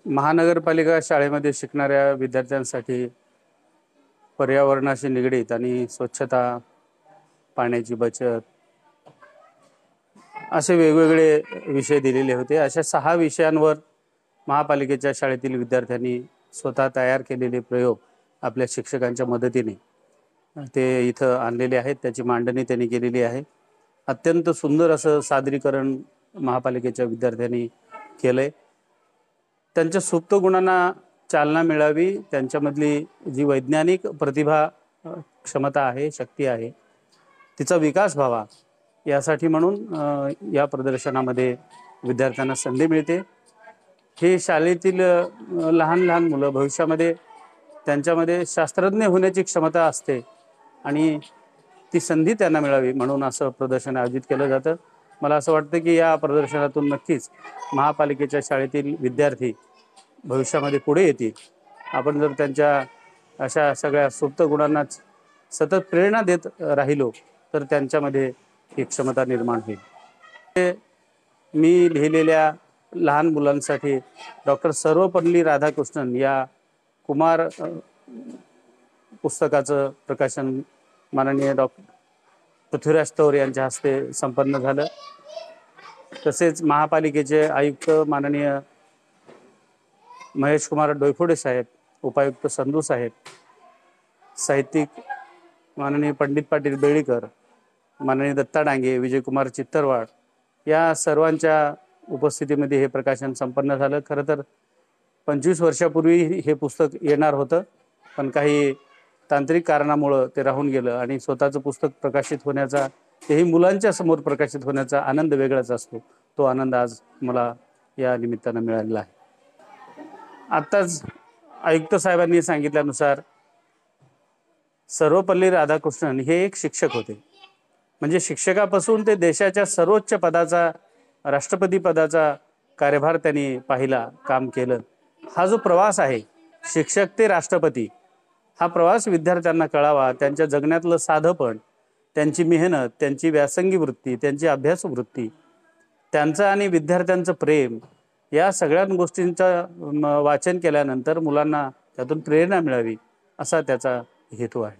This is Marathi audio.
महानगरपालिका शाळेमध्ये शिकणाऱ्या विद्यार्थ्यांसाठी पर्यावरणाशी निगडीत आणि स्वच्छता, पाण्याची बचत असे वेगवेगळे विषय दिलेले होते। अशा 6 विषयांवर महापालिकेच्या शाळेतील विद्यार्थ्यांनी स्वतः तयार केलेले प्रयोग आपल्या शिक्षकांच्या मदतीने ते इथं आणलेले आहेत। त्याची मांडणी त्यांनी केलेली आहे। अत्यंत सुंदर असं सादरीकरण महापालिकेच्या विद्यार्थ्यांनी केलंय। त्यांच्या सुप्त गुणांना चालना मिळावी, त्यांच्यामधली जी वैज्ञानिक प्रतिभा, क्षमता आहे, शक्ती आहे, तिचा विकास व्हावा यासाठी म्हणून या प्रदर्शनामध्ये विद्यार्थ्यांना संधी मिळते। हे शाळेतील लहान लहान मुलं भविष्यामध्ये त्यांच्यामध्ये शास्त्रज्ञ होण्याची क्षमता असते आणि ती संधी त्यांना मिळावी म्हणून असं प्रदर्शन आयोजित केलं जातं। मला असं वाटतं की या प्रदर्शनातून नक्कीच महापालिकेच्या शाळेतील विद्यार्थी भविष्यामध्ये पुढे येतील। आपण जर त्यांच्या अशा सगळ्या सुप्त गुणांना सतत प्रेरणा देत राहिलो तर त्यांच्यामध्ये ही क्षमता निर्माण होईल। मी लिहिलेल्या लहान मुलांसाठी डॉक्टर सर्वपल्ली राधाकृष्णन या कुमार पुस्तकाचं प्रकाशन माननीय डॉक्टर पृथ्वीराज तौर यांच्या हस्ते संपन्न झालं। तसेच महापालिकेचे आयुक्त माननीय महेश कुमार डोयफोडे साहेब, उपायुक्त संधू साहेब, साहित्यिक माननीय पंडित पाटील बेळीकर, माननीय दत्ता डांगे, विजयकुमार चित्तरवाड या सर्वांच्या उपस्थितीमध्ये हे प्रकाशन संपन्न झालं। खरं तर 25 वर्षापूर्वी हे पुस्तक येणार होतं, पण काही तांत्रिक कारणामुळे ते राहून गेलं आणि स्वतःचं पुस्तक प्रकाशित होण्याचा, तेही मुलांच्या समोर प्रकाशित होण्याचा आनंद वेगळाच असतो। तो आनंद आज मला या निमित्तानं मिळालेला आहे। आत्ताच आयुक्त साहेबांनी सांगितल्यानुसार सर्वपल्ली राधाकृष्णन हे एक शिक्षक होते। म्हणजे शिक्षकापासून ते देशाच्या सर्वोच्च पदाचा, राष्ट्रपती पदाचा कार्यभार त्यांनी पाहिला, काम केलं। हा जो प्रवास आहे शिक्षक ते राष्ट्रपती, हा प्रवास विद्यार्थ्यांना कळावा। त्यांच्या जगण्यातलं साधेपण, त्यांची मेहनत, त्यांची व्यासंगी वृत्ती, त्यांची अभ्यास वृत्ती, त्यांचं आणि विद्यार्थ्यांचं प्रेम, या सगळ्या गोष्टींचं वाचन केल्यानंतर मुलांना त्यातून प्रेरणा मिळावी असा त्याचा हेतू आहे।